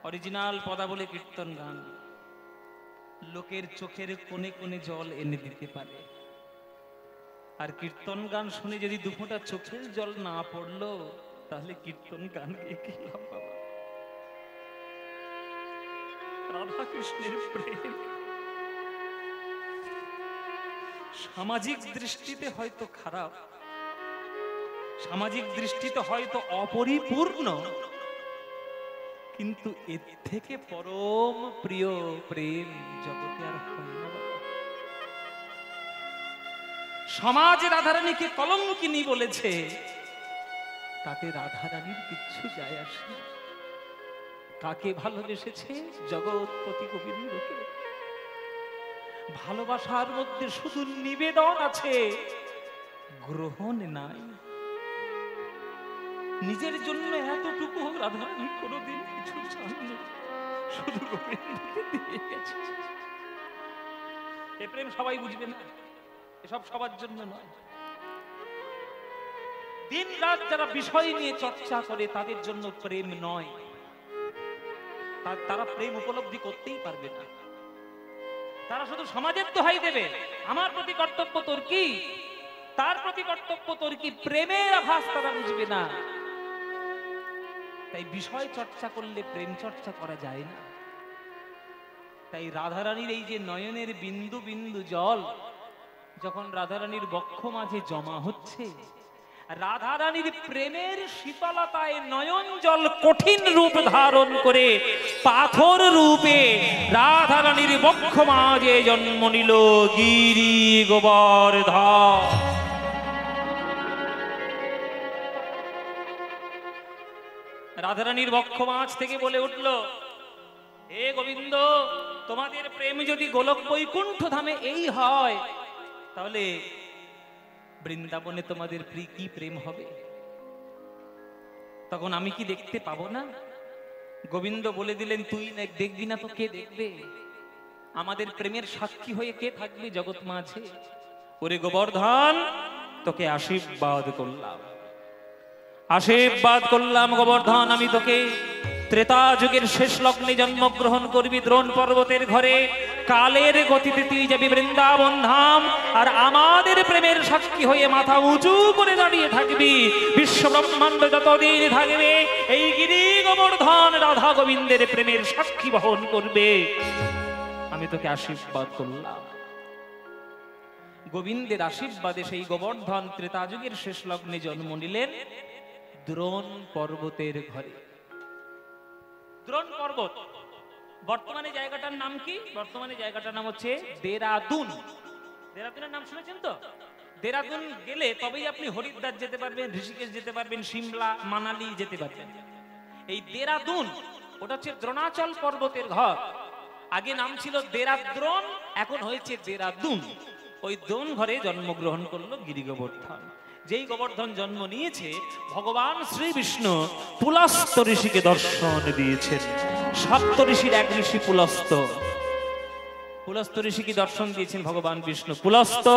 Original পদাবলী কীর্তন গান লোকের চোখের কোণে কোণে জল এনে দিতে পারে। আর কীর্তন গান শুনে যদি দুফোঁটা চোখের জল না পড়লো তাহলে কীর্তন গান গেয়ে কি লাভ বাবা? রাধা কৃষ্ণের প্রেম সামাজিক দৃষ্টিতে হয়তো খারাপ, সামাজিক দৃষ্টিতে হয়তো অপরিপূর্ণ, কিন্তু এর থেকে পরম প্রিয় প্রেম জগতে আর হয় না বাবা। সমাজ রাধারানীকে কলঙ্কিনী বলেছে, তাতে রাধারানীর কিচ্ছু যায় আসে না। কাকে ভালোবেসেছে? জগৎপতি গোবিন্দকে। ভালোবাসার মধ্যে শুধু নিবেদন আছে, গ্রহণ নাই। নিজের জন্য এতটুকু রাধারানী কোনোদিন কিছু চাননি, শুধু গোবিন্দকে দিয়ে গেছে। এ প্রেম সবাই বুঝবে না, এসব সবার জন্য নয়। দিন রাত যারা বিষয় নিয়ে চর্চা করে তাদের জন্য প্রেম নয়, তারা প্রেম উপলব্ধি করতেই পারবে না। তারা শুধু সমাজের দোহাই দেবে, আমার প্রতি কর্তব্য তোর কি, তার প্রতি কর্তব্য তোর কি, প্রেমের আভাস তারা বুঝবে না। তাই বিষয় চর্চা করলে প্রেম চর্চা করা যায় না। তাই রাধারানীর এই যে নয়নের বিন্দু বিন্দু জল যখন রাধারানীর বক্ষ মাঝে জমা হচ্ছে, রাধারানীর প্রেমের শীতলতায় নয়ন জল কঠিন রূপ ধারণ করে পাথর রূপে রাধারানীর বক্ষ মাঝে জন্ম নিল গিরি গোবর্ধন। রাধারানীর বক্ষ মাঝ থেকে বলে উঠল, হে গোবিন্দ, তোমাদের প্রেম যদি গোলক বৈকুণ্ঠ ধামে এই হয়, তাহলে বৃন্দাবনে তোমাদের কি প্রেম হবে? তখন আমি কি দেখতে পাবো না? গোবিন্দ বলে দিলেন, তুই দেখবি না তো কে দেখবে? আমাদের প্রেমের সাক্ষী হয়ে কে থাকবে জগৎ মাঝে? ওরে গোবর্ধন, তোকে আশীর্বাদ করলাম, আশীর্বাদ করলাম গোবর্ধন, আমি তোকে ত্রেতা যুগের শেষ লগ্নে জন্মগ্রহণ করবি দ্রোণ পর্বতের ঘরে। কালের গতিতে তুই যাবি বৃন্দাবন ধাম, আর আমাদের প্রেমের সাক্ষী হয়ে মাথা উঁচু করে দাঁড়িয়ে থাকবি। বিশ্ব ব্রহ্মাণ্ড যতদিন থাকবে এই গিরি গোবর্ধন রাধা গোবিন্দের প্রেমের সাক্ষী বহন করবে। আমি তোকে আশীর্বাদ করলাম। গোবিন্দের আশীর্বাদে সেই গোবর্ধন ত্রেতা যুগের শেষ লগ্নে জন্ম নিলেন দ্রোণ পর্বতের ঘরে। দ্রোণ পর্বত বর্তমানে জায়গাটার নাম কি? বর্তমানে জায়গাটার নাম হচ্ছে দেরাদুন। দেরাদুনের নাম শুনেছেন তো? দেরাদুন গেলে তবেই আপনি হরিদ্বার যেতে পারবেন, ঋষিকেশ যেতে পারবেন, সিমলা মানালি যেতে পারবেন। এই দেরাদুন ওটা হচ্ছে দ্রোণাচল পর্বতের ঘর। আগে নাম ছিল দেরাদ্রোণ, এখন হয়েছে দেরাদুন। ওই দ্রোণ ঘরে জন্মগ্রহণ করলো গিরি গোবর্ধন। যেই গোবর্ধন জন্ম নিয়েছে, ভগবান শ্রী বিষ্ণু পুলস্ত ঋষিকে দর্শন দিয়েছেন। সপ্ত ঋষির এক ঋষি পুলস্ত। পুলস্ত ঋষিকে দর্শন দিয়েছেন ভগবান বিষ্ণু। পুলস্ত,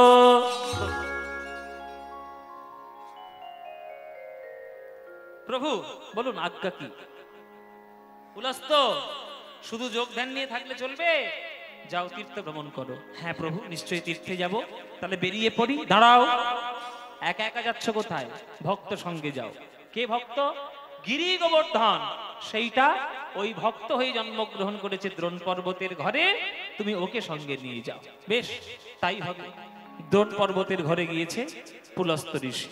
প্রভু বলুন আজ্ঞা কি? পুলস্ত, শুধু যোগ ধ্যান নিয়ে থাকলে চলবে? যাও তীর্থ ভ্রমণ করো। হ্যাঁ প্রভু, নিশ্চয়ই তীর্থে যাব। তাহলে বেরিয়ে পড়ি। দাঁড়াও, একা একা যাচ্ছ কোথায়? ভক্ত সঙ্গে যাও। কে ভক্ত? গিরি গোবর্ধন। সেইটা ওই ভক্ত হয়ে জন্মগ্রহণ করেছে দ্রোণ পর্বতের ঘরে, তুমি ওকে সঙ্গে নিয়ে যাও। বেশ, তাই হবে। দ্রোণ পর্বতের ঘরে গিয়েছে পুলস্ত ঋষি।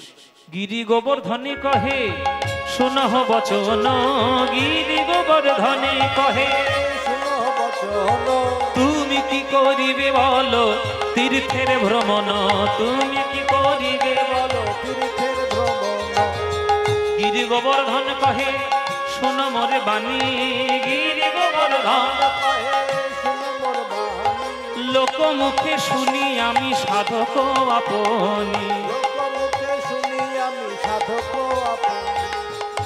গিরি গোবর্ধনে কহে শুনহ বচন, গিরি গোবর্ধনে কহে শুনহ বচন, তুমি কি করিবে বলো তীর্থের ভ্রমণ, তুমি কি করিবে বলো তীর্থের ভ্রমণ। গিরি গোবর্ধন কহে শুনো মোর বাণী, গিরি গোবর্ধন কহে শুনো মোর বাণী, লোক মুখে শুনি আমি সাধক আপনি, লোক মুখে শুনি আমি সাধক আপনি,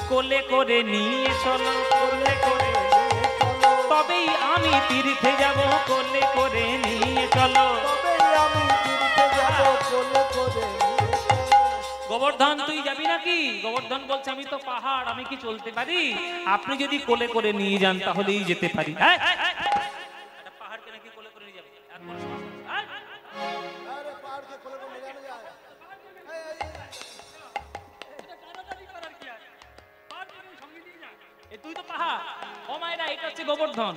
কোলে করে নিয়ে চলো, কোলে করে নিয়ে চলো, তবেই আমি তীর্থে যাব, কোলে করে নিয়ে চলো, তবেই আমি তীর্থে যাব, কোলে করে নিয়ে চলো। গোবর্ধন তুই যাবি নাকি? গোবর্ধন বলছে আমি তো পাহাড়, আমি কি চলতে পারি? আপনি যদি কোলে করে নিয়ে যান তাহলেই যেতে পারি। পাহাড়কে নাকি কোলে করে নিয়ে যাবে? তুই তো পাহাড়। ও মায়েরা, এটা হচ্ছে গোবর্ধন।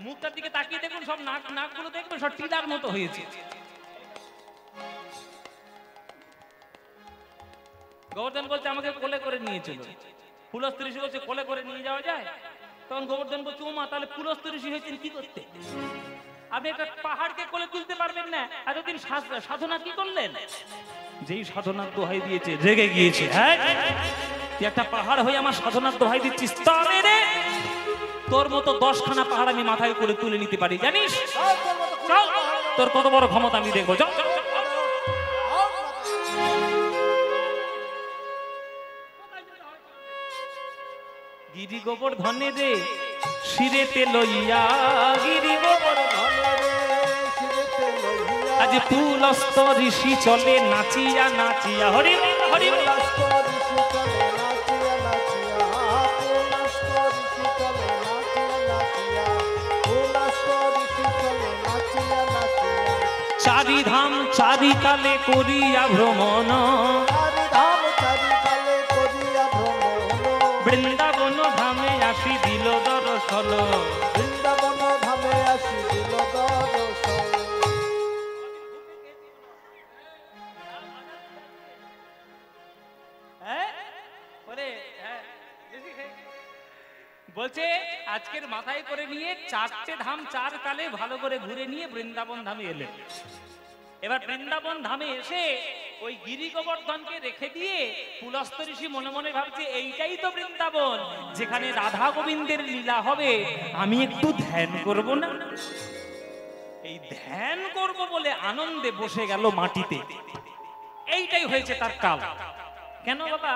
মুখটার দিকে তাকিয়ে দেখুন, সব নাকগুলো দেখবেন সব টিলার মতো হয়েছে। গোবর্ধন বলছে আমাকে কোলে করে নিয়ে চলো। পুলস্ত্য ঋষি বলছে কোলে করে নিয়ে যাওয়া যায়? তখন গোবর্ধন বলছে ও মা, তাহলে পুলস্ত্য ঋষি হয়েছেন কি করতে? আপনি একটা পাহাড়কে কোলে তুলতে পারবেন না, এতদিন সাধনা কি করলেন? যেই সাধনার দোহাই দিয়েছে রেগে গিয়েছে। হ্যাঁ, তুই একটা পাহাড় হয়ে আমার সাধনার দোহাই দিচ্ছিস? তোর মতো 10খানা পাহাড় আমি মাথায় করে তুলে নিতে পারি, জানিস? তোর কত বড় ক্ষমতা আমি দেখবো। গিরি গোবর্ধনে রে শিরেতে লইয়া, গিরি গোবর্ধনে আজ পুলস্ত্য ঋষি চলে নাচিয়া নাচিয়া। হরি হরি চারিধাম চারিকালে করিয়া ভ্রমণ, বৃন্দাবন ধামে আসি দিল দর্শন, বৃন্দাবন ধামে আসি দিল দর্শন। বলছে আজকের মাথায় করে নিয়ে 4টে ধাম 4 কালে ভালো করে ঘুরে নিয়ে বৃন্দাবন ধামে এলেন। এবার বৃন্দাবন ধামে এসে ওই গিরি গোবর্ধনকে রেখে দিয়ে পুলস্ত্য ঋষি মনে মনে ভাবছে এইটাই তো বৃন্দাবন, যেখানে রাধা গোবিন্দের লীলা হবে, আমি একটু ধ্যান করব না? এই ধ্যান করব বলে আনন্দে বসে গেল মাটিতে। এইটাই হয়েছে তার কাল। কেন বাবা?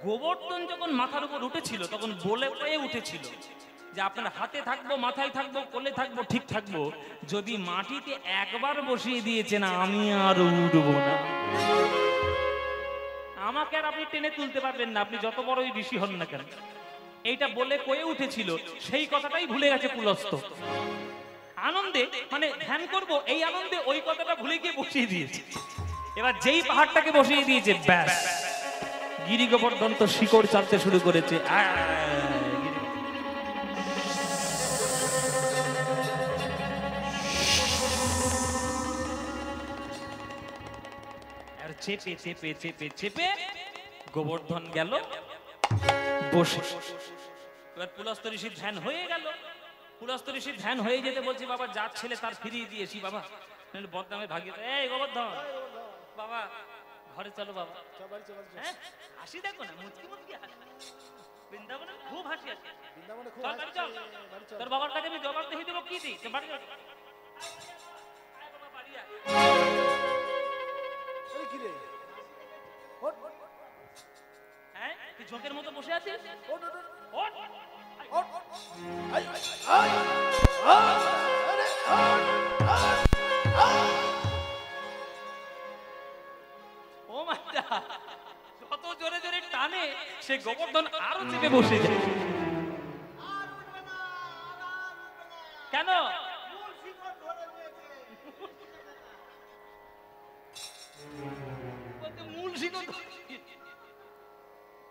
গোবর্ধন যখন মাথার উপর উঠেছিল তখন বলে পেয়ে উঠেছিল যে আপনার হাতে থাকবো, মাথায় থাকবো, কোলে থাকবো, ঠিক থাকবো। যদি মাটিতে একবার বসিয়ে দিয়েছে না, আমি আর উঠবো না। আমাকে আর আপনি টেনে তুলতে পারবেন না, আপনি যত বড়ই ঋষি হন না কেন। এইটা বলে কয়ে উঠেছিল, সেই কথাটাই ভুলে গেছে পুলস্ত্য। আনন্দে মানে ধ্যান করব এই আনন্দে ওই কথাটা ভুলে গিয়ে বসিয়ে দিয়েছে। এবার যেই পাহাড়টাকে বসিয়ে দিয়েছে, ব্যাস গিরি গোবর্ধন তো শিকড় চালতে শুরু করেছে। আর চেপে চেপে চেপে চেপে গোবর্ধন গেল বসে। এবার পুলস্ত্য ঋষির ধ্যান হয়ে গেল। পুলস্ত্য ঋষির ধ্যান হয়ে যেতে বলছে বাবা যার ছেলে তার ফিরিয়ে দিয়েছি বাবা, বদনামে ভাগিয়ে। এই গোবর্ধন বাবা ঘরে চলো বাবা। হ্যাঁ, হাসি দেখো না, মুচকি মুচকি হাসি। বৃন্দাবনে খুব হাসি আছে। চল তোর বাবার কাছে আমি জবাব দিয়ে দেবো। কি দিই বাড়ি যাও। হ্যাঁ, তুই ঝোঁকের মতো বসে আছিস। যত জোরে জোরে টানে সে গোবর্ধন আরো চেপে বসে যায়। কেন? মূল শিকড়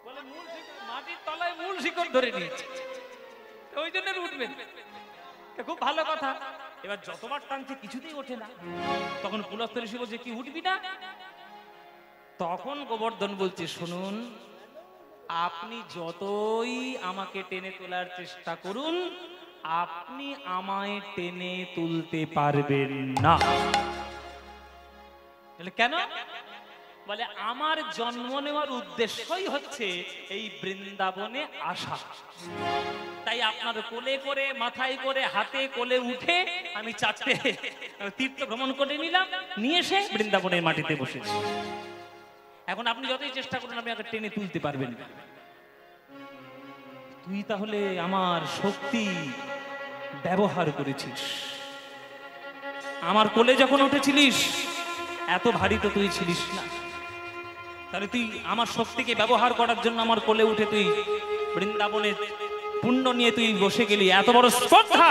বলে, মূল শিকড় মাটির তলায় মূল শিকড় ধরে নিয়েছে, ওই জন্য উঠবেন। খুব ভালো কথা। এবার যতবার টানছে কিছুতেই ওঠে না। তখন পুলস্ত্য ঋষি বলছে কি উঠবি না? তখন গোবর্ধন বলছে শুনুন, আপনি যতই আমাকে টেনে তোলার চেষ্টা করুন, আপনি আমায় টেনে তুলতে পারবেন না। কেন? বলে আমার জন্ম নেওয়ার উদ্দেশ্যই হচ্ছে এই বৃন্দাবনে আসা। তাই আপনার কোলে করে, মাথায় করে, হাতে কোলে উঠে আমি 4টে তীর্থ ভ্রমণ করে নিলাম, নিয়ে এসে বৃন্দাবনের মাটিতে বসেছি। এখন আপনি যতই চেষ্টা করুন আপনি আগে টেনে তুলতে পারবেন না। তুই তাহলে আমার শক্তি ব্যবহার করেছিস। আমার কোলে যখন উঠেছিলিস এত ভারী তো তুই ছিলিস না। তাহলে তুই আমার শক্তিকে ব্যবহার করার জন্য আমার কোলে উঠে তুই বৃন্দাবনে পুণ্য নিয়ে তুই বসে গেলি, এত বড় স্পর্ধা!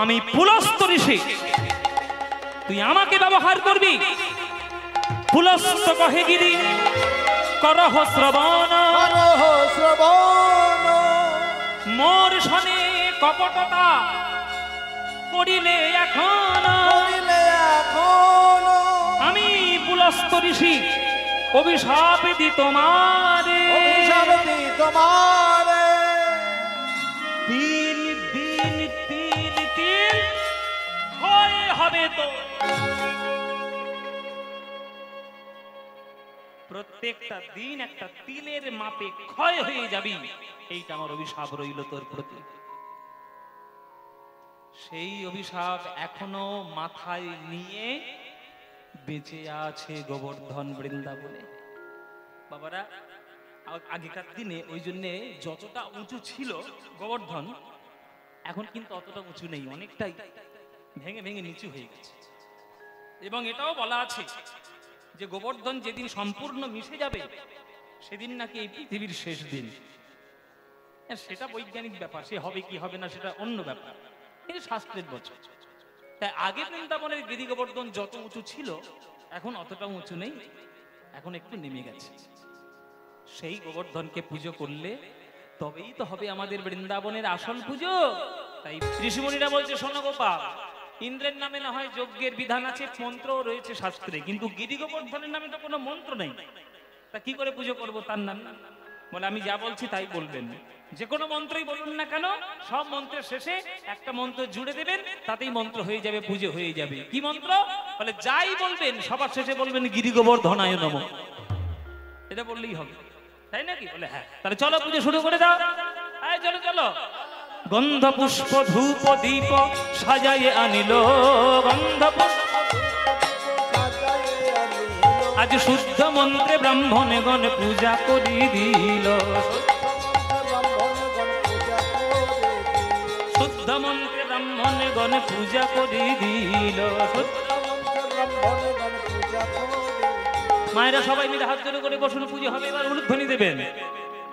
আমি পুলস্ত ঋষি, তুই আমাকে ব্যবহার করবি? পুলস্ত কহে গিরি করহ শ্রবণ, মোর শনে কপটতা করিলে এখন। আমি পুলস্ত ঋষি অভিশাপ দি তোমারে, দিন দিন তিল তিল ক্ষয় হবে তো। প্রত্যেকটা দিন একটা তিলের মাপে ক্ষয় হয়ে যাবি, এইটা আমার অভিশাপ রইল তোর প্রতি। সেই অভিশাপ এখনো মাথায় নিয়ে বেঁচে আছে গোবর্ধন বৃন্দাবনে। বাবারা, আগেকার দিনে ওই জন্যে যতটা উঁচু ছিল গোবর্ধন, এখন কিন্তু অতটা উঁচু নেই, অনেকটাই ভেঙে ভেঙে নিচু হয়ে গেছে। এবং এটাও বলা আছে যে গোবর্ধন যেদিন সম্পূর্ণ মিশে যাবে সেদিন নাকি এই পৃথিবীর শেষ দিন। সেটা বৈজ্ঞানিক ব্যাপার, সে হবে কি হবে না সেটা অন্য ব্যাপার, এটা শাস্ত্রের বচন। তাই আগে বৃন্দাবনের গিরি গোবর্ধন যত উঁচু ছিল এখন অতটা উঁচু নেই, এখন একটু নেমে গেছে। সেই গোবর্ধনকে পুজো করলে তবেই তো হবে আমাদের বৃন্দাবনের আসল পুজো। তাই ঋষিমুনিরা বলছে, শোনো গোপাল, ইন্দ্রের নামে না হয় যজ্ঞের বিধান আছে, মন্ত্র রয়েছে শাস্ত্রে, কিন্তু গিরি গোবর্ধনের নামে তো কোনো মন্ত্র নেই, তা কি করে পুজো করব তার নাম? বলে আমি যা বলছি তাই বলবেন, যে কোনো মন্ত্রই বলুন না কেন, সব মন্ত্রের শেষে একটা মন্ত্র জুড়ে দেবেন, তাতেই মন্ত্র হয়ে যাবে, পুজো হয়ে যাবে। কি মন্ত্র? বলে যাই বলবেন সবার শেষে বলবেন গিরি গোবর্ধনায় নমঃ, এটা বললেই হবে, তাই নাকি? বলে হ্যাঁ। তাহলে চলো পুজো শুরু করে দাও। চলো চলো। গন্ধ পুষ্প ধূপ দীপ সাজায় আনিল, গন্ধ পুষ্প আজ শুদ্ধ মন্ত্রে ব্রাহ্মণে গণ পূজা করি দিল, শুদ্ধ মন্ত্রে ব্রাহ্মণে গণ পূজা করি দিল। মায়েরা সবাই মিলে হাত জোড় করে বসুন, পুজো হবে, এবার উলুধ্বনি দেবেন।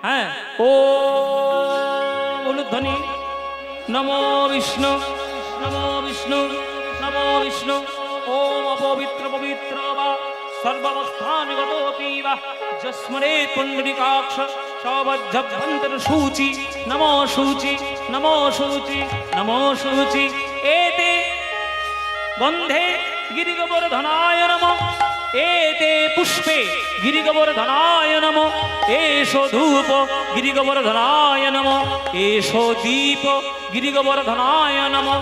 হ্যাঁ, ও উলুধ্বনি। নমো বিষ্ণু, নমো বিষ্ণু, নমো বিষ্ণু। ওম অপবিত্র পবিত্র বা সর্বাবস্থানগতোপি বা যস্মরে পুণ্ডরিকাক্ষ সবজ্জভ্যন্তর সূচি। নমো সূচি, নমো সূচি, নমো সূচি। এতে গন্ধে গিরিগোবর্ধনায় নমঃ, এতে পুষ্পে গিরিগোবর্ধনায় নমঃ, এষো ধূপ গিরিগোবর্ধনায় নমঃ, এষো দীপ গিরিগোবর্ধনায় নমঃ,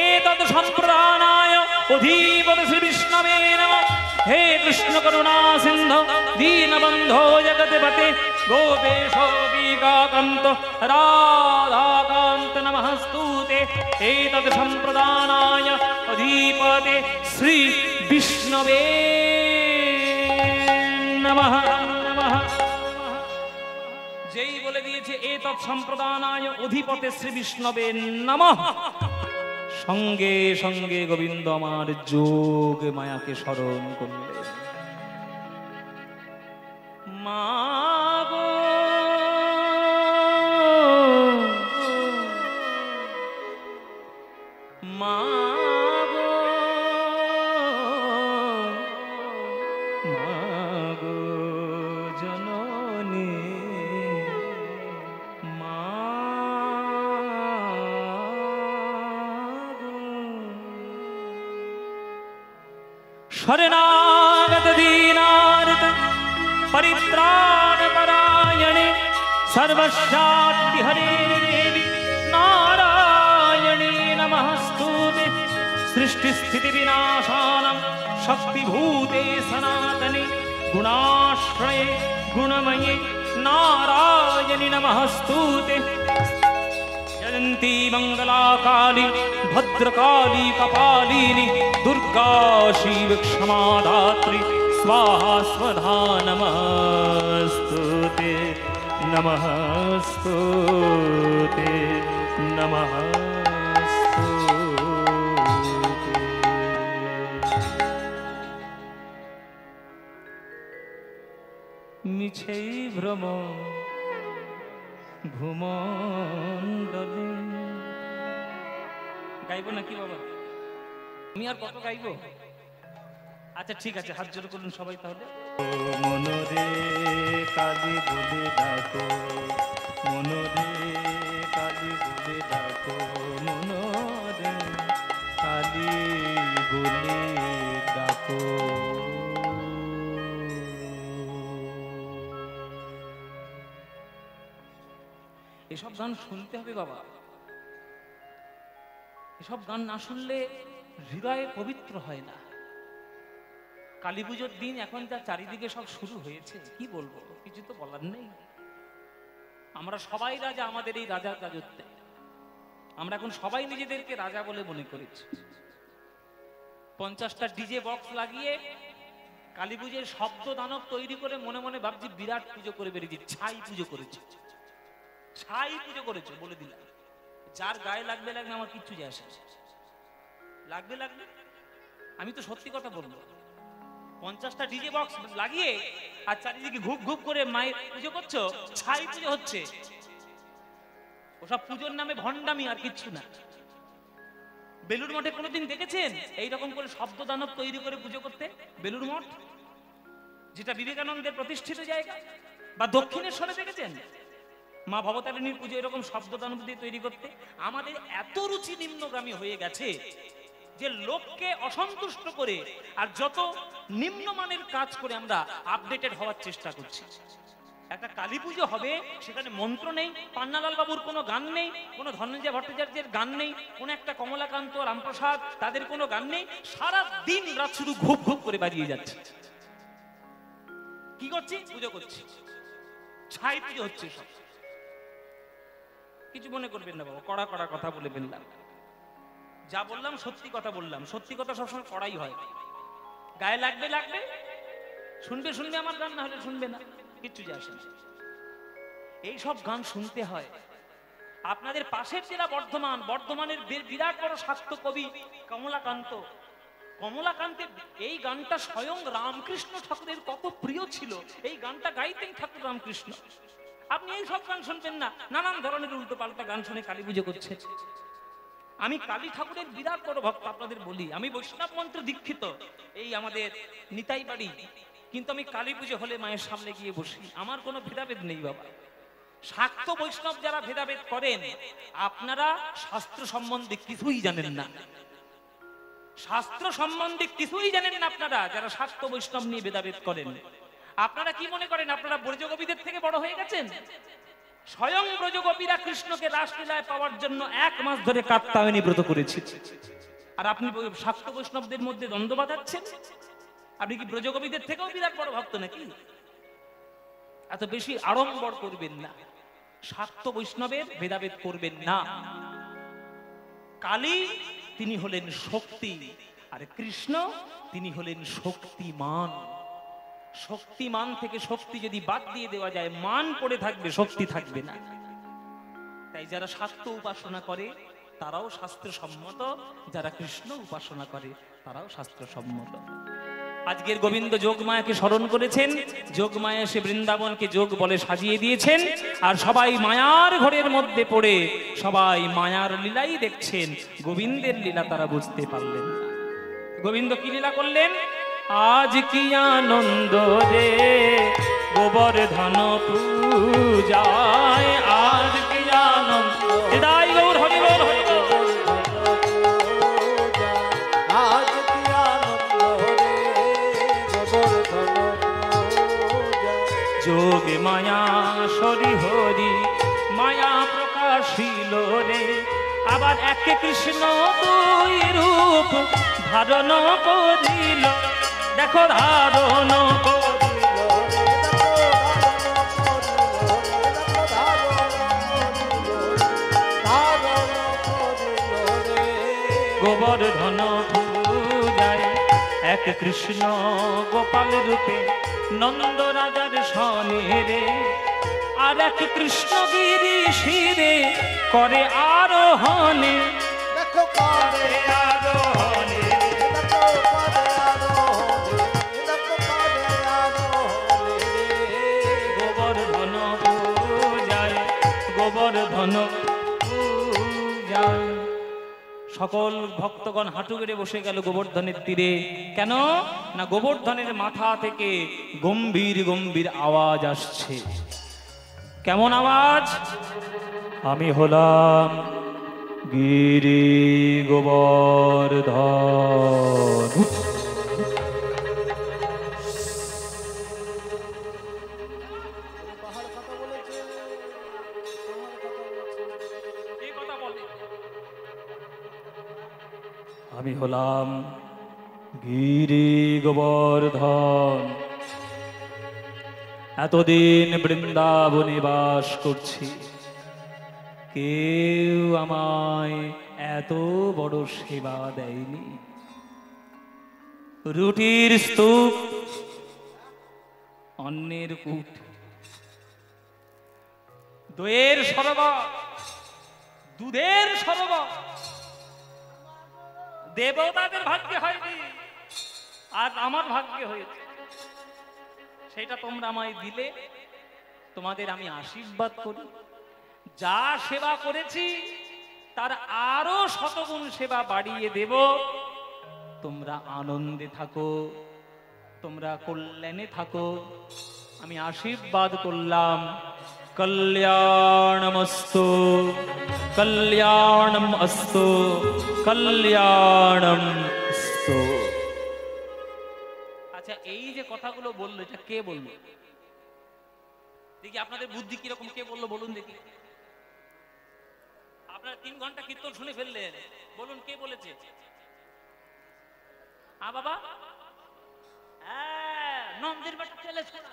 এতৎ সম্প্রদানায় অধীপতি শ্রী বিষ্ণবে নমঃ। হে কৃষ্ণ করুণা সিন্ধু দীনবন্ধো জগৎপতে গোপেশ বিকাকান্ত রাধাকান্ত নমস্তুতে। এতৎ সম্প্রদানায় অধীপতে শ্রী বিষ্ণবে নমঃ নমঃ। যেই বলে দিয়েছে এতৎ সম্প্রদানায় অধিপতে শ্রী বিষ্ণবে নমঃ, সঙ্গে সঙ্গে গোবিন্দ আমার যোগ মায়াকে স্মরণ করলেন। মাগো মাগো মাগো জননী, শরণাগত দীনার্ত পরিত্রাণ পরায়ণে সর্বস্যার্তি হরে দেবী নারায়ণী নমস্তুতে। সৃষ্টি স্থিতি বিনাশানাং শক্তিভূতে সনাতনে গুণাশ্রয়ে গুণময়ে নারায়ণী নমস্তুতে। জয়ন্ती मंगला काली भद्रकाली कपालिनी दुर्गा शिव क्षमा धात्री स्वाहा स्वधा नमस्तुते नमस्तुते नमस्तुते। ভ্রম ভূমণ্ডলে। গাইবো নাকি বাবা? আমি আর কত গাইবো? আচ্ছা ঠিক আছে, হাত জোড় করুন সবাই তাহলে। মনরে কালী বলে ডাকো, মনরে কালী বলে ডাকো, মনরে কালী বলে ডাকো। এসব গান শুনতে হবে বাবা। এসব গান না শুনলে হৃদয়ে পবিত্র হয় না। কালী পুজোর দিন এখন যা চারিদিকে সব শুরু হয়েছে, কি বলবো, কিছু তো বলার নেই। আমরা সবাই রাজা আমাদের এই রাজার রাজত্বে। আমরা এখন সবাই নিজেদেরকে রাজা বলে মনে করেছি। 50টা ডিজে বক্স লাগিয়ে কালী পুজোর শব্দ দানব তৈরি করে মনে মনে ভাবছি বিরাট পুজো করে বেরিয়েছি। ছাই পুজো করেছে, ছাই পুজো করেছে বলে দিলাম। যার গায়ে লাগবে লাগবে, আমার কিচ্ছু যায় আসে, লাগবে লাগবে। আমি তো সত্যি কথা বলবো। 50টা ডিজে বক্স লাগিয়ে আর চারিদিকে ঘুপ ঘুপ করে মায়ের পুজো করছো, ছাই পুজো হচ্ছে। ওসব পুজোর নামে ভণ্ডামি, আর কিচ্ছু না। বেলুড় মঠে কোনোদিন দেখেছেন এইরকম করে শব্দ দানব তৈরি করে পুজো করতে? বেলুড় মঠ, যেটা বিবেকানন্দের প্রতিষ্ঠিত জায়গা, বা দক্ষিণেশ্বরে দেখেছেন মা ভবতারিণীর পুজো এরকম শব্দ দানব দিয়ে তৈরি করতে? আমাদের এত রুচি নিম্নগামী হয়ে গেছে যে লোককে অসন্তুষ্ট করে আর যত নিম্নমানের কাজ করে আমরা আপডেটেড হওয়ার চেষ্টা করছি। একটা কালী পুজো হবে, সেখানে মন্ত্র নেই, পান্নালাল বাবুর কোনো গান নেই, কোনো ধনঞ্জয় ভট্টাচার্যের গান নেই, কোনো একটা কমলাকান্ত রামপ্রসাদ তাদের কোনো গান নেই। সারা দিন রাত শুধু ঘুপ ঘুপ করে বাজিয়ে যাচ্ছে। কি করছি? পুজো করছি, ছাই পুজো হচ্ছে সব। কিছু মনে করবেন না বাবা, কড়া কড়া কথা বলে ফেললাম। যা বললাম সত্যি কথা বললাম। সত্যি কথা সবসময় কড়াই হয়। গায়ে লাগবে লাগবে, শুনবে শুনবে আমার গান, না হলে শুনবে না, কিচ্ছু যায় আসে না। এইসব গান শুনতে হয়। আপনাদের পাশের জেলা বর্ধমান, বর্ধমানের বিরাট বড় শাক্ত কবি কমলাকান্ত, কমলাকান্তের এই গানটা স্বয়ং রামকৃষ্ণ ঠাকুরের কত প্রিয় ছিল। এই গানটা গাইতেন ঠাকুর রামকৃষ্ণ। আপনি এই সব গান শুনবেন না, নানান ধরনের উল্টো পাল্টা গান শুনে কালী পুজো করছে। আমি কালী ঠাকুরের বিরাট বড় ভক্ত, আপনাদের বলি। আমি বৈষ্ণব মন্ত্র দীক্ষিত, এই আমাদের নিতাই বাড়ি, কিন্তু আমি কালী পুজো হলে মায়ের সামনে গিয়ে বসি। আমার কোনো ভেদাভেদ নেই বাবা। শাক্ত বৈষ্ণব যারা ভেদাভেদ করেন, আপনারা শাস্ত্র সম্বন্ধে কিছুই জানেন না। শাস্ত্র সম্বন্ধে কিছুই জানেন না আপনারা যারা শাক্ত বৈষ্ণব নিয়ে ভেদাভেদ করেন। আপনারা কি মনে করেন আপনারা ব্রজগোপীদের থেকে বড় হয়ে গেছেন? স্বয়ং ব্রজগোপীরা কৃষ্ণকে রাসলীলায় পাওয়ার জন্য 1 মাস ধরে কাত্যায়নী ব্রত করেছে, আর আপনি শাক্ত বৈষ্ণবদের মধ্যে দ্বন্দ্ব বাঁধাচ্ছেন। আপনি কি ব্রজগোপীদের থেকেও বিরাট বড় ভক্ত নাকি? এত বেশি আড়ম্বর করবেন না, শাক্ত বৈষ্ণবের ভেদাভেদ করবেন না। কালী তিনি হলেন শক্তি, আর কৃষ্ণ তিনি হলেন শক্তিমান। শক্তিমান থেকে শক্তি যদি বাদ দিয়ে দেওয়া যায়, মান পড়ে থাকবে, শক্তি থাকবে না। তাই যারা শাক্ত উপাসনা করে তারাও শাস্ত্রসম্মত, যারা কৃষ্ণ উপাসনা করে তারাও শাস্ত্রসম্মত। আজকের গোবিন্দ যোগমায়াকে স্মরণ করেছেন, যোগমায়া সে বৃন্দাবনকে যোগ বলে সাজিয়ে দিয়েছেন, আর সবাই মায়ার ঘরের মধ্যে পড়ে সবাই মায়ার লীলাই দেখছেন। গোবিন্দের লীলা তারা বুঝতে পারলেন না। গোবিন্দ কি লীলা করলেন? আজ কি আনন্দ রে গোবর্ধন পূজায়, আজ কি আনন্দ। হৃদয় গৌর হরি বল, হরি বল। আজ কি আনন্দ রে গোবর্ধন পূজা। যোগ মায়া সরি হরি মায়া প্রকাশিল রে, আবার একে কৃষ্ণ দুই রূপ ধারণ করিল। দেখো ধারণ গোবর্ধন পূজায়, এক কৃষ্ণ গোপাল রূপে নন্দ রাজার সনে রে, আর এক কৃষ্ণ গিরি শিরে করে আরোহণে। দেখো করে আরোহণে গোবর্ধন সকল ভক্তগণ হাঁটু গেড়ে বসে গেল গোবর্ধনের তীরে। কেন না, গোবর্ধনের মাথা থেকে গম্ভীর গম্ভীর আওয়াজ আসছে। কেমন আওয়াজ? আমি হলাম গিরি গোবর্ধন। পাহাড় কথা বলেছে, পাহাড় কথা বলেছে। আমি হলাম গিরি গোবর্ধন, এতদিন বৃন্দাবনে বাস করছি, কেউ আমায় এত বড় সেবা দেয়নি। রুটির স্তূপ, অন্নের কূট, দইয়ের সরোবর, দুধের সরোবর দেবতাদের ভাগ্যে হয়নি, আর আমার ভাগ্যে হয়েছে। সেটা তোমরা আমায় দিলে, তোমাদের আমি আশীর্বাদ করি। যা সেবা করেছি তার আরো শতগুণ সেবা বাড়িয়ে দেব। তোমরা আনন্দে থাকো, তোমরা কল্যাণে থাকো, আমি আশীর্বাদ করলাম। কল্যাণমস্তু, কল্যাণম অস্তু, কল্যাণম অস্তু। আচ্ছা, এই যে কথাগুলো বললো, এটা কে বললো? দেখি আপনাদের বুদ্ধি কিরকম, কে বললো বলুন দেখি। আপনারা 3 ঘন্টা কীর্তন শুনে ফেললেন, বলুন কে বলেছে? বাবা, নন্দের বাড়ি চলে ছোড়া,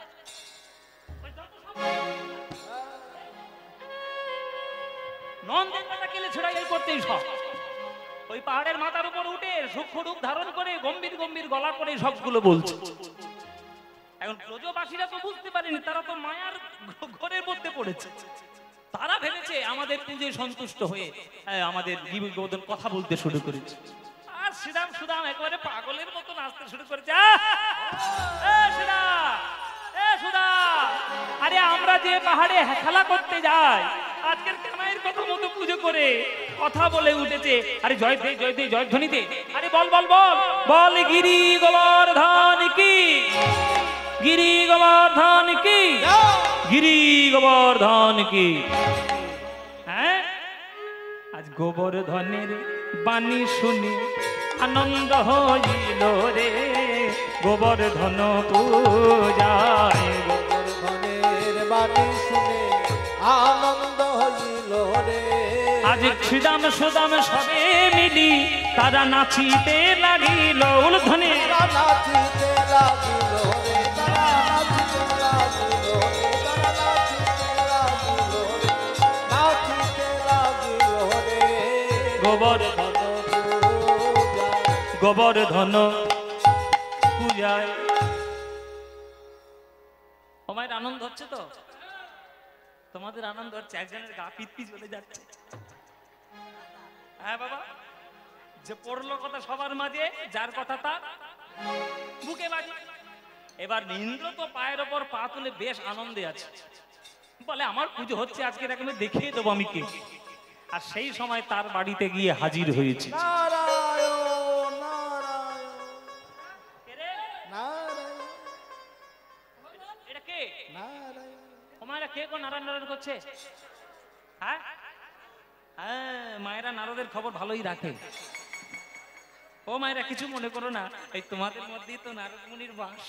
নন্দের বাড়ি কেলে ছোড়া, এই করতেই সব। ওই পাহাড়ের মাথার উপর উঠে সূক্ষ্ম রূপ ধারণ করে গম্ভীর গম্ভীর গলা করে সবগুলো বলছে। এখন ব্রজবাসীরা তো বুঝতে পারেনি, তারা তো মায়ার ঘরের মধ্যে পড়েছে। তারা ভেবেছে আমাদের পুজোয় সন্তুষ্ট হয়ে আমাদের গোবর্ধন কথা বলতে শুরু করেছে। আর শ্রীরাম সুদাম একেবারে পাগলের মতো নাচতে শুরু করেছে। আরে আমরা যে পাহাড়ে খেলা করতে যাই, আজকের কানাইয়ের কথা মতো পুজো করে কথা বলে উঠেছে। আরে জয় দে, জয় দে, জয়ধ্বনি দে। আরে বল বল বল বল, গিরি গোবর্ধন কি, গিরি গোবর্ধন কি, গিরি গোবর্ধন কি। হ্যাঁ, আজ গোবর্ধনের বাণী শুনে আনন্দ হইল রে, গোবর্ধন পূজায়। গোবর্ধনের বাণী শুনে আনন্দ হইল রে। আজ শ্রীদাম সুদাম সবে মিলি তারা নাচিতে লাগিল উলধ্বনি, নাচিতে লাগিল রে, তারা নাচিতে লাগিল রে, তারা নাচিতে লাগিল রে, নাচিতে লাগিল রে। গোবর্ধন গোবর্ধন পূজায়। তোমার আনন্দ হচ্ছে তো? তোমাদের আনন্দ হচ্ছে? একজনের গা পিত্তি চলে যাচ্ছে। হ্যাঁ বাবা, যে পড়লো কথা সবার মাঝে, যার কথা তার বুকে বাজে। এবার ইন্দ্র তো পায়ের ওপর পা তুলে বেশ আনন্দে আছে, বলে আমার পুজো হচ্ছে আজকে, এরকম দেখিয়ে দেবো আমি কে। আর সেই সময় তার বাড়িতে গিয়ে হাজির হয়েছে নারায়ণ নারায়ণ নারায়ণ এটা কে? নারায়ণ। মায়েরা কে কোন নারায়ণ নারায়ণ করছে? হ্যাঁ হ্যাঁ, মায়েরা নারদের খবর ভালোই রাখে। ও মায়েরা কিছু মনে করো না, এই তোমাদের মধ্যেই তো নারদ মুনির বাস।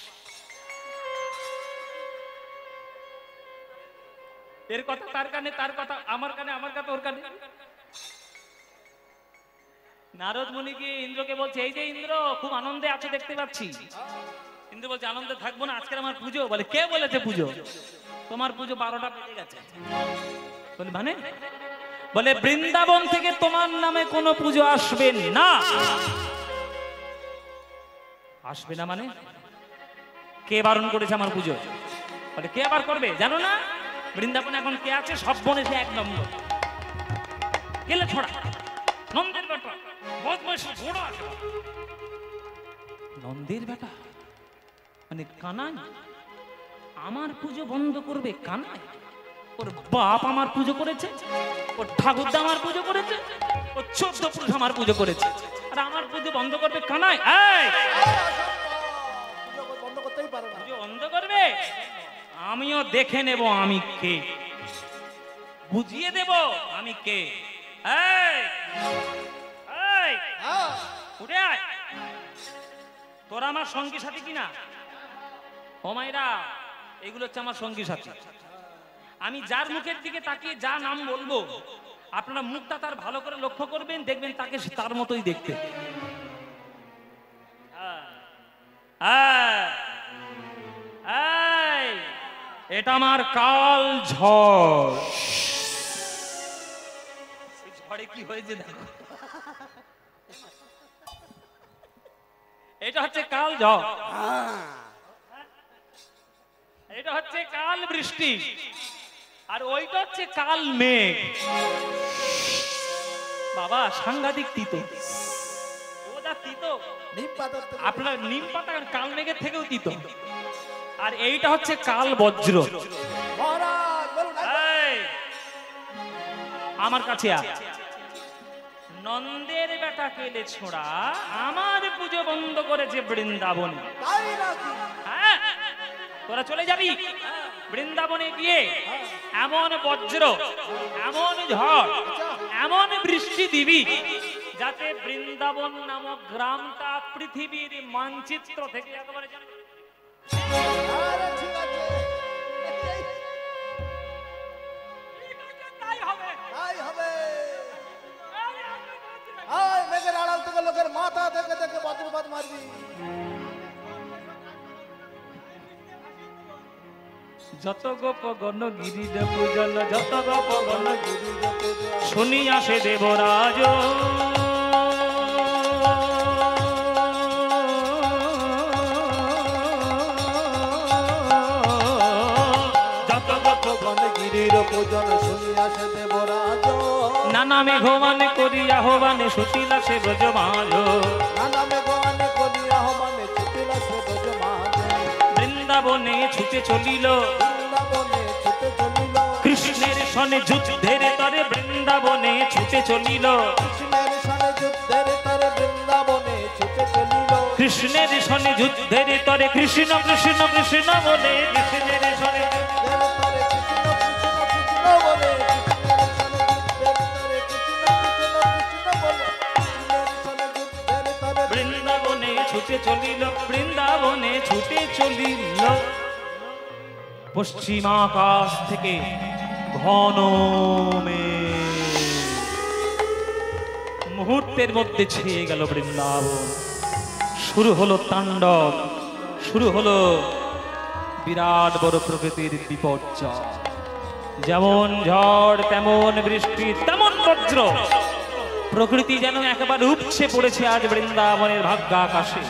এর কথা তার কানে, তার কথা আমার কানে, আমার কথা ওর কানে। নারদ মুনি গিয়ে ইন্দ্রকে বলছে, এই যে ইন্দ্র খুব আনন্দে আছে দেখতে পাচ্ছি। ইন্দ্র বলছে, আনন্দে থাকবো না, আজকের আমার পুজো। বলে, কে বলেছে পুজো? তোমার পুজো 12টা বেজে গেছে। বলে মানে? বলে, বৃন্দাবন থেকে তোমার নামে কোনো পুজো আসবে না। আসবে না মানে? কে বারণ করেছে আমার পুজো? বলে, কে আবার করবে জানো না? বৃন্দাবনে এখন কে আছে? সব বনে সে 1 নম্বর গেলে ছড়া, নন্দের বেটা, বদমাইশ ঘোড়া আছে। নন্দের বেটা মানে কানাই আমার পুজো বন্ধ করবে? কানাই? ওর বাপ আমার পুজো করেছে, ওর ঠাকুরদা আমার পুজো করেছে, ও 14 পুরুষ আমার পুজো করেছে, আর আমার পুজো বন্ধ করবে কানাই? পুজো বন্ধ করতেই পারে না। পুজো বন্ধ করবে? আমিও দেখে নেব আমি কে, বুঝিয়ে দেব আমি কে। এই, এই, হ্যাঁ, উঠে আয়। তোরা আমার সঙ্গী সাথী কিনা? ও মাইরা, এগুলো হচ্ছে আমার সঙ্গী সাথী। আমি যার মুখের দিকে তাকিয়ে যা নাম বলবো, আপনারা মুখটা তার ভালো করে লক্ষ্য করবেন, দেখবেন তাকে তার মতোই দেখতে। এই, এটা আমার কাল ঝড়। এই ঝড়ে কি হয়েছে দেখো। এটা হচ্ছে কাল ঝড়, এটা হচ্ছে কাল বৃষ্টি, আর ওইটা হচ্ছে কাল মেঘ। বাবা সাংঘাতিক তিতো, ওটা তিতো। নিম পাতার থেকে আপনার নিম পাতা কাল মেঘের থেকেও তিতো। আর এইটা হচ্ছে কাল বজ্র। মহারাজ বলুন। এই, আমার কাছে আয়। নন্দের বেটা কেলে ছোড়া আমার পুজো বন্ধ করেছে বৃন্দাবনে। তাই নাকি? হ্যাঁ, তোরা চলে যাবি বৃন্দাবনে গিয়ে এমন বজ্র, এমন ঝড়, এমন বৃষ্টি দিবি যাতে বৃন্দাবন নামক গ্রামটা পৃথিবীর মানচিত্র থেকে একেবারে যেন আরে ঠিক আছে, তাই হবে। তাই হবে। আয় মেঘের আড়াল থেকে লোকের মাথা দেখে দেখে বজ্রপাত মারবি। যত গোপ গণ গিরিজ পূজন, যত গোপ গণ গিরিজ পূজন, শুনিয়া সে দেবরাজ। যত গোপ গণ গিরির পূজন শুনিয়া সে দেবরাজ, নানা মেঘবানে করিয়া আহ্বানে সুশীলা সে ব্রজমাজ। নানা মেঘবানে করিয়া আহ্বানে ছুটিলা সে ব্রজমাজ। বৃন্দাবনে ছুটে চলিল বৃন্দাবনে ছুটে চলিল, কৃষ্ণের সনে যুদ্ধের তরে, বৃন্দাবনে ছুটে চলিল কৃষ্ণের সনে যুদ্ধের তরে, বৃন্দাবনে ছুটে চলিল। কৃষ্ণের সনে যুদ্ধের তরে, কৃষ্ণ কৃষ্ণ কৃষ্ণ বলে কৃষ্ণের সনে বৃন্দাবনে ছুটে চলিল, বৃন্দাবনে ছুটে চলিল। পশ্চিম আকাশ থেকে ঘন মেঘ মুহূর্তের মধ্যে ছেয়ে গেল বৃন্দাবন। শুরু হলো তাণ্ডব, শুরু হলো বিরাট বড় প্রকৃতির বিপর্যয়। যেমন ঝড়, তেমন বৃষ্টি, তেমন বজ্র। প্রকৃতি যেন একেবারে উপচে পড়েছে আজ বৃন্দাবনের ভাগ্য আকাশে।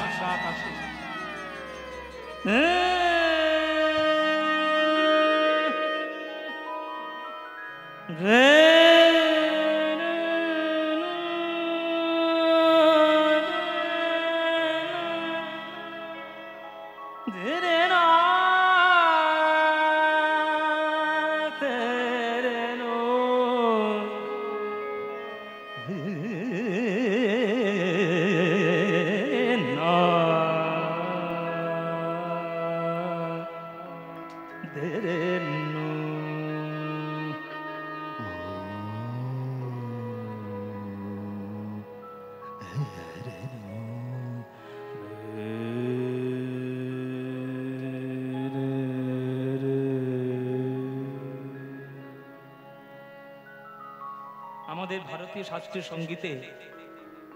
আমাদের ভারতীয় শাস্ত্রীয় সঙ্গীতে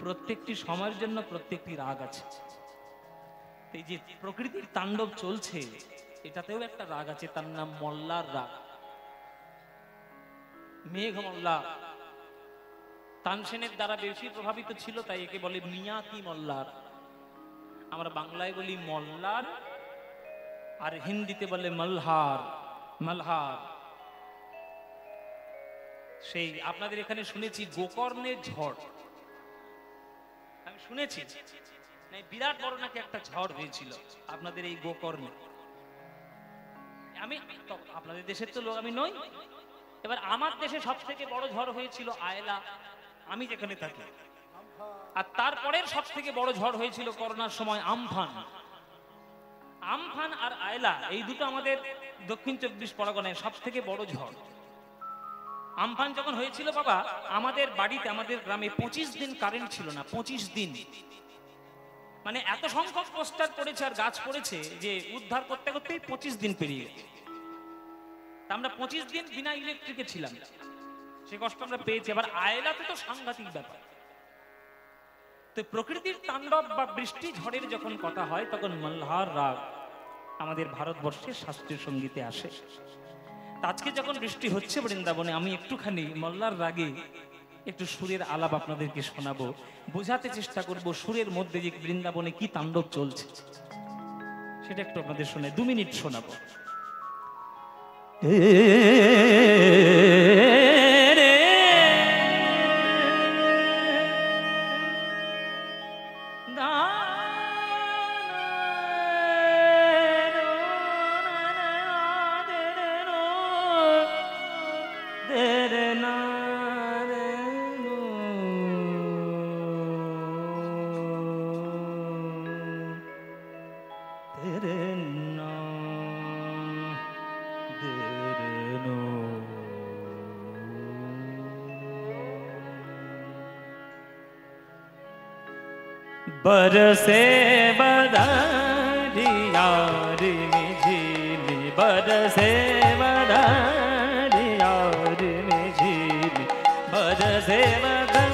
প্রত্যেকটি সময়ের জন্য প্রত্যেকটি রাগ আছে। এই যে প্রকৃতির তাণ্ডব চলছে, এটাতেও একটা রাগ আছে, তার নাম মল্লার রাগ। মেঘ মল্লা তানসেনের দ্বারা বেশি প্রভাবিত ছিল, তাই একে বলে মিয়াকি মল্লার। আমরা বাংলায় বলি মল্লার, আর হিন্দিতে বলে মলহার। মলহার সেই আপনাদের এখানে শুনেছি গোকর্ণের ঝড়, আমি শুনেছি বিরাট বড় নাকি একটা ঝড় হয়েছিল আপনাদের এই গোকর্ণে। আমি আপনাদের দেশের তো লোক আমি নই, এবার আমার দেশে সব থেকে বড় ঝড় হয়েছিল আয়লা আমি যেখানে থাকি। আর তারপরের সব থেকে বড় ঝড় হয়েছিল করোনার সময় আমফান। আমফান আর আয়লা এই দুটো আমাদের দক্ষিণ 24 পরগনায় সব থেকে বড় ঝড়। আমফান যখন হয়েছিল বাবা, আমাদের বাড়িতে, আমাদের গ্রামে 25 দিন কারেন্ট ছিল না। 25 দিন, মানে এত সংখ্যক পোস্টার পড়েছে আর গাছ পড়েছে যে উদ্ধার করতে করতেই 25 দিন পেরিয়ে গেছে। আমরা 25 দিন বিনা ইলেকট্রিকে ছিলাম, সে কষ্ট আমরা পেয়েছি। আবার আয়লাতে তো সাংঘাতিক ব্যাপার। তো প্রকৃতির তাণ্ডব বা বৃষ্টি ঝড়ের যখন কথা হয় তখন মল্লার রাগ আমাদের ভারতবর্ষের শাস্ত্রীয় সঙ্গীতে আসে। আজকে যখন বৃষ্টি হচ্ছে বৃন্দাবনে, আমি একটুখানি মল্লার রাগে একটু সুরের আলাপ আপনাদেরকে শোনাবো, বোঝাতে চেষ্টা করব সুরের মধ্যে যে বৃন্দাবনে কি তাণ্ডব চলছে সেটা একটু আপনাদের শোনাই। 2 মিনিট শোনাবো। बरसे बदरिया रिमि झिमि, बरसे बदरिया रिमि झिमि, बरसे बदन।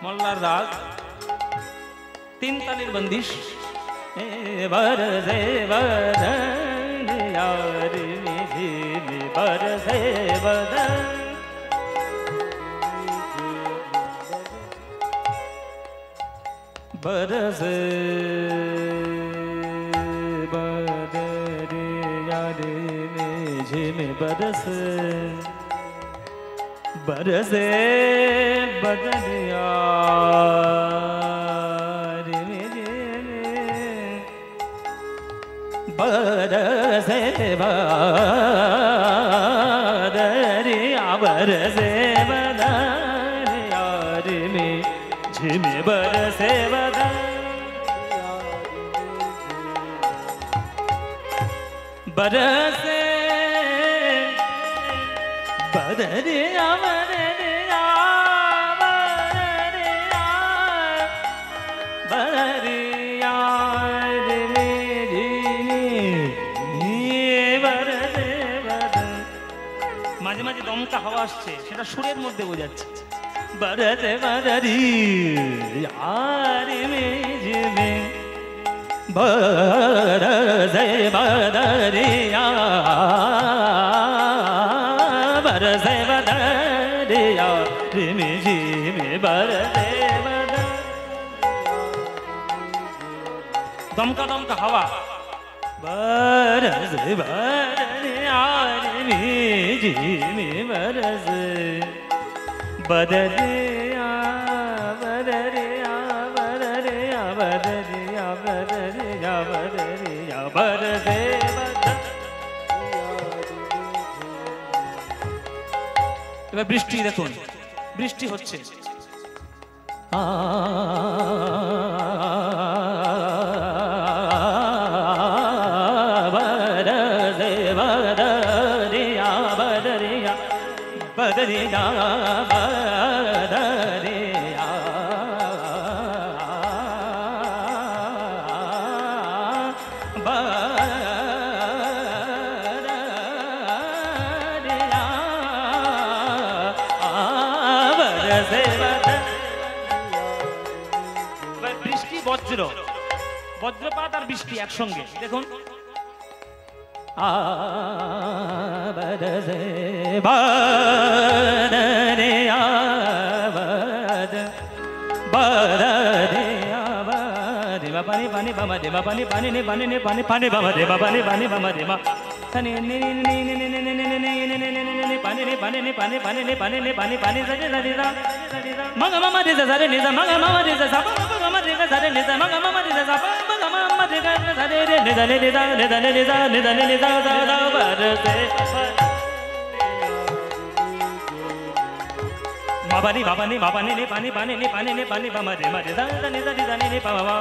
मोल्लार राग 3 तालेर बंदिश। बरसे बदरिया रिमि झिमि, बरसे बदन। बरसे बदरिया रिमि झिमि, बरसे बरसे बदरिया रिमि झिमि, बरसे बदरिया, बरसे बदरिया रिमि झिमि, बरसे बरसे बदरिया, बदरिया, बदरिया, बदरिया रिमि झिमि, बरसे बदन। মাঝে মাঝে দমকা হাওয়া আসছে, সেটা সুরের মধ্যে বোঝাচ্ছে। बरसे बदरिया रिमि झिमि, बरसे बदरिया, बरसे बदरिया रिमि झिमि, बरसे बदरिया। दमका दमका हवा। बरसे बदरिया रिमि झिमि, बरसे बदरिया, बदरिया, बदरिया, बदरिया, बदरिया, बदरिया, बरसे बदरिया। এবার বৃষ্টি দেখুন, বৃষ্টি হচ্ছে। बरसे बदरिया, बदरिया, बदरिया, बदरिया, बरसे बदरिया। বৃষ্টি বজ্র, বজ্রপাত আর বৃষ্টি একসঙ্গে দেখুন। बरसे बदरिया, बदरिया, बदरिया, पानी पानी बमा दे, पानी पानी ने पानी ने पानी पानी बमा दे, पानी पानी बमा दे, पानी ने ने ने ने ने ने ने ने ने पानी ने पानी ने पानी पानी ने पानी ने पानी पानी सजे सजे दा मगा मामा दे सरे ने मगा मामा दे सा मगा मामा दे सरे ने मगा मामा दे सा मगा मामा दे सरे ने ने ने ने ने ने ने ने ने दा दा बरसे বাবানি বাবানি বাবানি নে পানি পানি নে পানি নে পানি বামা রে মা রে দা দা নে দা নি দা নে বাবা মা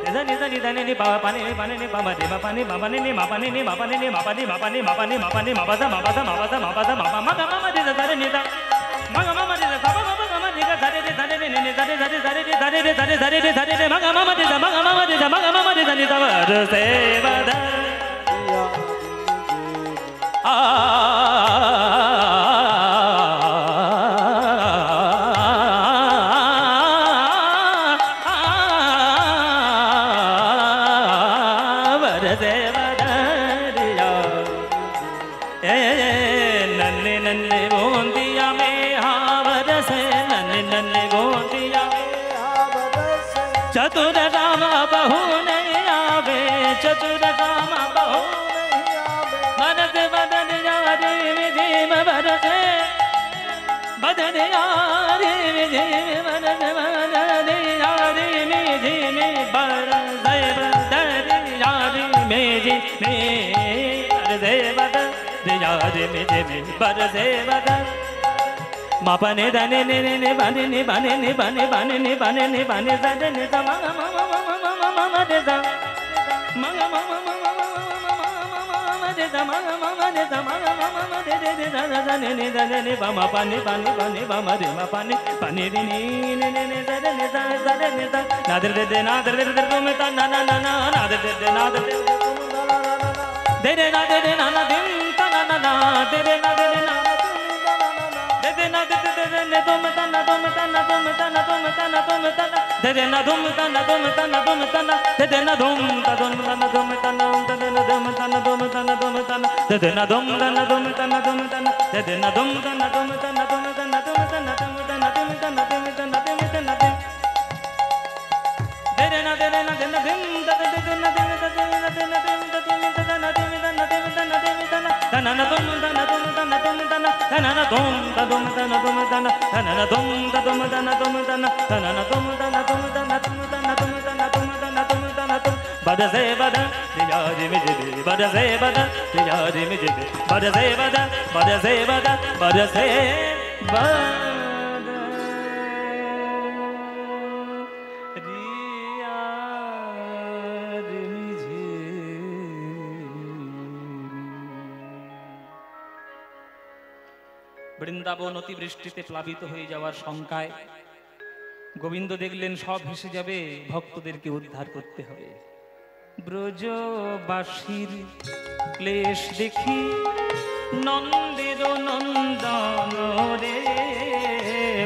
রে দা নি দা নি দা নে বাবা পানি নে বাবা রে মা পানি বাবানি নে মা পানি নে মা পানি নে মা পানি মা পানি মা পানি মা পানি মা বাজা মা বাজা মা বাজা মা বাজা মা মা গা মা রে দা রে নে দা মা গা মা রে দা বাবা বাবা গা মা রে গা দা রে দা রে নে নে দা রে দা রে দা রে দা রে দা রে দা রে দা রে মা গা মা রে দা মা গা মা রে দা মা গা মা রে দা নি দা র সে বাদা नन्ने नन्ने गोंदिया में हावर से नन्ने नन्ने गोंदिया चतुर रामा बहू नहीं आवे चतुर रामा बहू बरस बदन यारी विधिम बरसे बदन यारी विधिम बरस बदन यारी विधिम बरसे बदन यारी मेरी बरसे बदन यारी विधिम बरसे बदन मापने दने ने ने बने ने बने ने बने बने ने बने ने बने सदे ने मा मा मा मा मा मा मा मा दे दा मा मा मा मा मा दे दा मा मा मा दे दा मा मा मा दे दे दे दा दा ने ने दा ने बा मा पानी पानी पानी बा मा रे मा पानी पानी रे ने ने ने सदे ने दा सदे ने दा ना दे दे ना दे दे तुम ता ना ना ना ना दे दे ना दे दे दे ना दे ना ना दिन ता ना ना ना दे दे ना दे ना na de de ne dum ta na dum ta na dum ta na dum ta na dum ta na de de na dum ta na dum ta na dum ta na de de na dum ta dum ta na dum ta na de na dum ta na dum ta na dum ta na de de na dum ta na dum ta na dum ta na de de na dum ta na dum ta na dum ta na dum ta na dum ta na dum ta na dum ta na dum ta na dum de de na de na de na dim ta de de na de na de na de na dim ta dim ta na dim ta na dim ta na dim ta na ta na dum ta na dum ta na dum ta na ta na dum ta dum ta na dum ta na ta na dum ta dum ta na dum ta na ta na dum ta na dum ta na dum ta na dum ta na dum ta na dum ta na dum bada se bada yaari me jibe bada se bada yaari me jibe bada se bada bada se bada bada se bada Vrindavan অতিবৃষ্টিতে প্লাবিত হয়ে যাওয়ার শঙ্কায় গোবিন্দ দেখলেন সব ভেসে যাবে, ভক্তদেরকে উদ্ধার করতে হবে। ব্রজবাসীর ক্লেশ দেখি নন্দের নন্দন রে,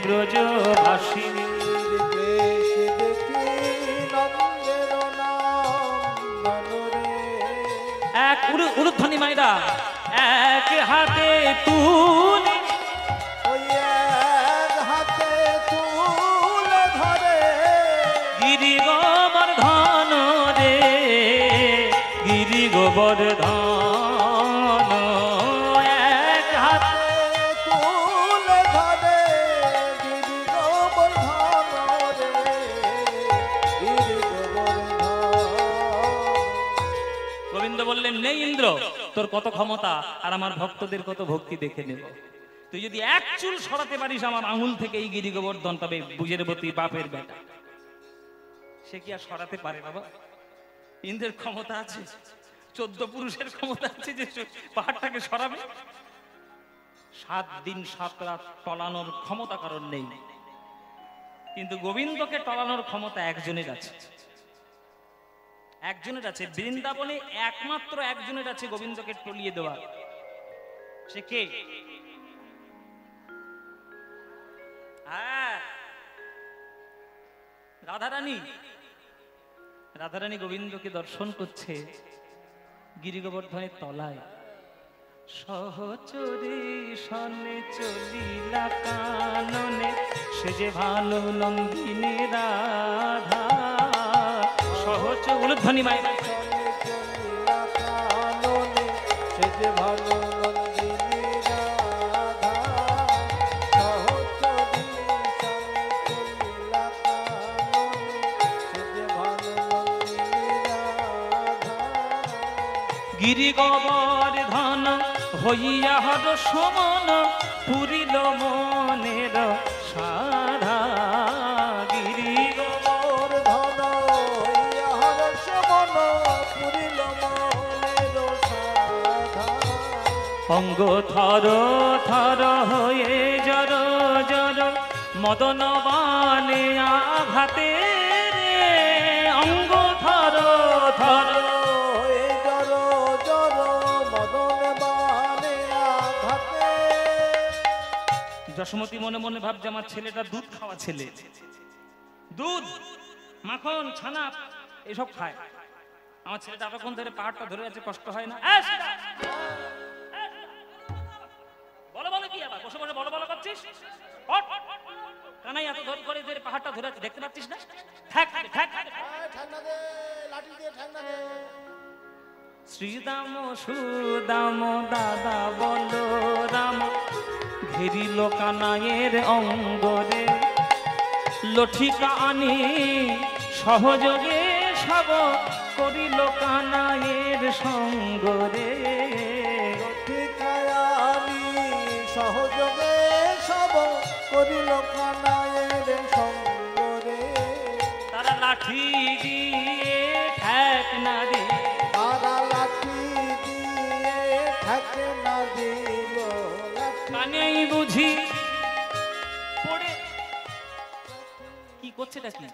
ব্রজবাসীর ক্লেশ দেখি নন্দের নন্দন রে। এক উলুধ্বনি মাইরা এক হাতে তুলে গিরি গোবর্ধন রে, গিরি গোবর্ধন এক হাতে তুলে ধরে গিরি গোবর্ধন রে, গিরি গোবর্ধন। গোবিন্দ বললেন, নেই ইন্দ্র, তোর কত ক্ষমতা আর আমার ভক্তদের কত ভক্তি দেখে নেব। তুই যদি এক চুল সরাতে পারিস আমার আঙুল থেকে এই গিরি গোবর্ধন, তবে বুঝে নেব তুই বাপের বেটা। সে কি আর সরাতে পারে বাবা? ইন্দ্রের ক্ষমতা আছে, 14 পুরুষের ক্ষমতা আছে যে পাহাড়টাকে সরাবে। 7 দিন 7 রাত টলানোর ক্ষমতা কারণ নেই, কিন্তু গোবিন্দকে টলানোর ক্ষমতা একজনের আছে, একজনের আছে। বৃন্দাবনে একমাত্র একজনের আছে গোবিন্দকে টলিয়ে দেওয়া। সে কে? রাধারানী। রাধারানী গোবিন্দকে দর্শন করছে গিরি গোবর্ধনের তলায়। সহচরী সনে চলিলা কাননে, সে যে ভালো নন্দিনী রাধা। সহচ উলুধ্বনি মায়ের সে যে ভালো নন্দিনী রাধা, সহচরী সনে চলিলা কাননে, সে যে ভালো নন্দিনী রাধা। গিরি গোবর্ধন হইয়া হর সমন, পুরিল মনের অঙ্গ থর থর হয়ে জর জর মদন বানে আঘাতে রে, অঙ্গ থর থর হয়ে জর জর মদন বানে আঘাতে। যশোমতী মনে মনে ভাবছে আমার ছেলেটা দুধ খাওয়া ছেলে, দুধ মাখন ছানা এসব খায়, আমার ছেলেটা এতক্ষণ ধরে পাহাড়টা ধরে আছে, কষ্ট হয় না? বলো বলো কি আবার বসে বসে বলো বলো করছিস? কানাই এত ধরে করে ধরে পাহাড়টা ধরে আছে, দেখতে পাচ্ছিস না? ঠ্যাক ঠ্যাক ঠান্ডা দে, লাঠি দিয়ে ঠান্ডা দে। শ্রীদাম সুদাম দাদা বলো রাম ঘেরিল কানাইয়ের অঙ্গরে, লঠিকা আনি সহযোগে সব করিল কানাইয়ের সঙ্গরে। ঠিকায়ানি সহযোগে সব করিল কানাইয়ের সঙ্গরে। তারা লাঠি দিয়ে ঠেক না দিয়ে, তারা লাঠি দিয়ে ঠেকে না দিল। কানাই বুঝি পড়ে কি করছেটা কি?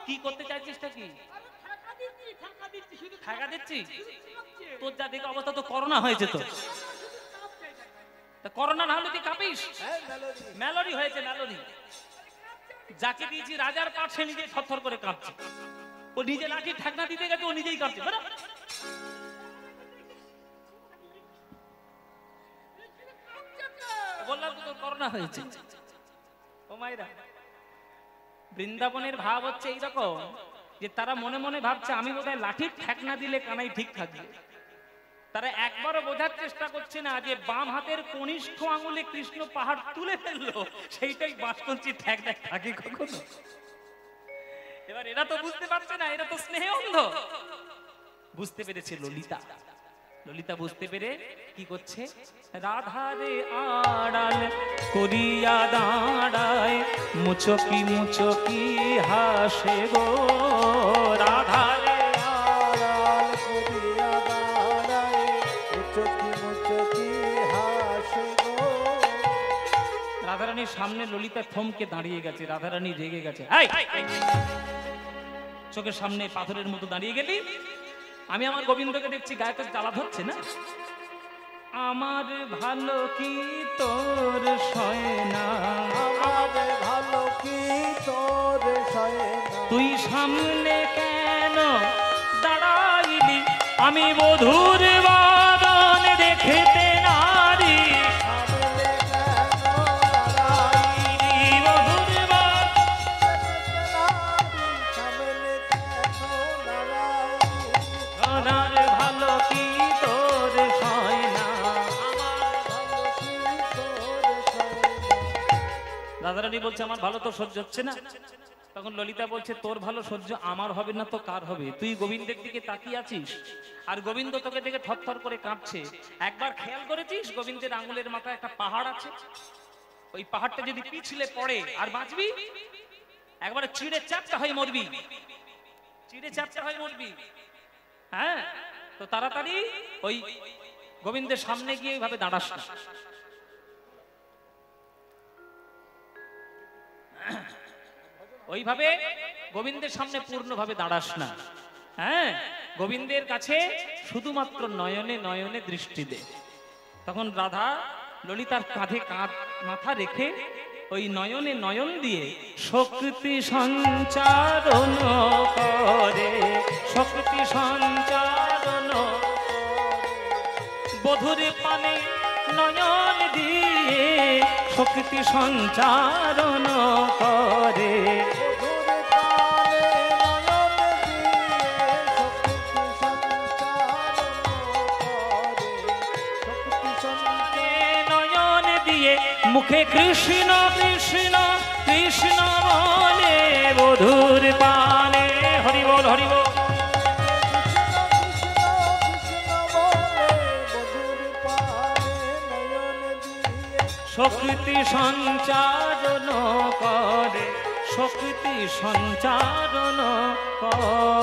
কি করতে চাইছিস তা কি? ঠেকা দিচ্ছি? তোর যা দেখে অবস্থা তো করোনা হয়েছে, তো করোনা না হলে তুই কাঁপিস? মেলোডি হয়েছে, মেলোডি। যাকে দিয়েছি রাজার পাঠ সে নিজে থরথর করে কাঁপছে, ও নিজে লাঠি ঠেকনা দিতে গেছে, ও নিজেই কাঁপছে। বললাম তো তোর করোনা হয়েছে। ও মাইরা, বৃন্দাবনের ভাব হচ্ছে এইরকম যে তারা মনে মনে ভাবছে আমি বোধহয় লাঠির ঠেকনা দিলে কানাই ঠিক থাকবে। তারা একবারও বোঝার চেষ্টা করছে না যে বাম হাতের কনিষ্ঠ আঙুলে কৃষ্ণ পাহাড় তুলে ফেললো, সেইটাই বাঁশকঞ্চির ঠেকনা থাকে কখনো? এবার এরা তো বুঝতে পারছে না, এরা তো স্নেহে অন্ধ। বুঝতে পেরেছে ললিতা, ললিতা বুঝতে পেরে কি করছে, রাধারে আড়াল করিয়া দাঁড়ায় মুচকি মুচকি হাসে গো, রাধারে আড়াল করিয়া দাঁড়ায় মুচকি মুচকি হাসে গো। রাধারানীর সামনে ললিতা থমকে দাঁড়িয়ে গেছে, রাধারানী রেগে গেছে। চোখের সামনে পাথরের মতো দাঁড়িয়ে গেলি, আমি আমার গোবিন্দকে দেখছি গায়ে তো জ্বালা ধরছে না। আমার ভালো কি তোর সয় না, আমার ভালো কি তোর সয় না। তুই সামনে কেন দাঁড়াইলি, আমি বধুর বাদন দেখতে নারী, সামনে কেন দাঁড়াইলি, বধুর বাদন সামনে কেন দাঁড়াইলি। আমার ভালো কি তোর সয় না। আমার ভালো কি তোর সয় না। রাধারানী বলছে আমার ভালো তো সহ্য হচ্ছে না। তখন ললিতা বলছে তোর ভালো সহ্য আমার হবে না তো কার হবে? তুই গোবিন্দের দিকে তাকিয়ে আছিস আর গোবিন্দ তোকে দেখে থরথর করে কাঁপছে। একবার খেয়াল করেছিস গোবিন্দের আঙুলের মাথায় একটা পাহাড় আছে? ওই পাহাড়টা যদি পিছলে পড়ে আর বাঁচবি? একবারে চিড়ে চাপটা হয়ে মরবি, চিড়ে চাপটা হয়ে মরবি। হ্যাঁ, তো তাড়াতাড়ি ওই গোবিন্দের সামনে গিয়ে এইভাবে দাঁড়াস না। ওইভাবে গোবিন্দের সামনে পূর্ণভাবে দাঁড়াস না। হ্যাঁ, গোবিন্দের কাছে শুধুমাত্র নয়নে নয়নে দৃষ্টি দে। তখন রাধা ললিতার কাঁধে মাথা রেখে ওই নয়নে নয়ন দিয়ে শক্তি সঞ্চারণ করে, শক্তি সঞ্চারণ বধুর পানে নয়ন দিয়ে শক্তি সঞ্চারণ করে। বধুর পানে নয়ন দিয়ে শক্তি সঞ্চারণ করে। শক্তি সঞ্চারণ নয়ন দিয়ে মুখে কৃষ্ণ কৃষ্ণ কৃষ্ণ বলে বধুর পানে। হরি বল হরি বল। শক্তি সঞ্চারণ করে, শক্তি সঞ্চারণ করে।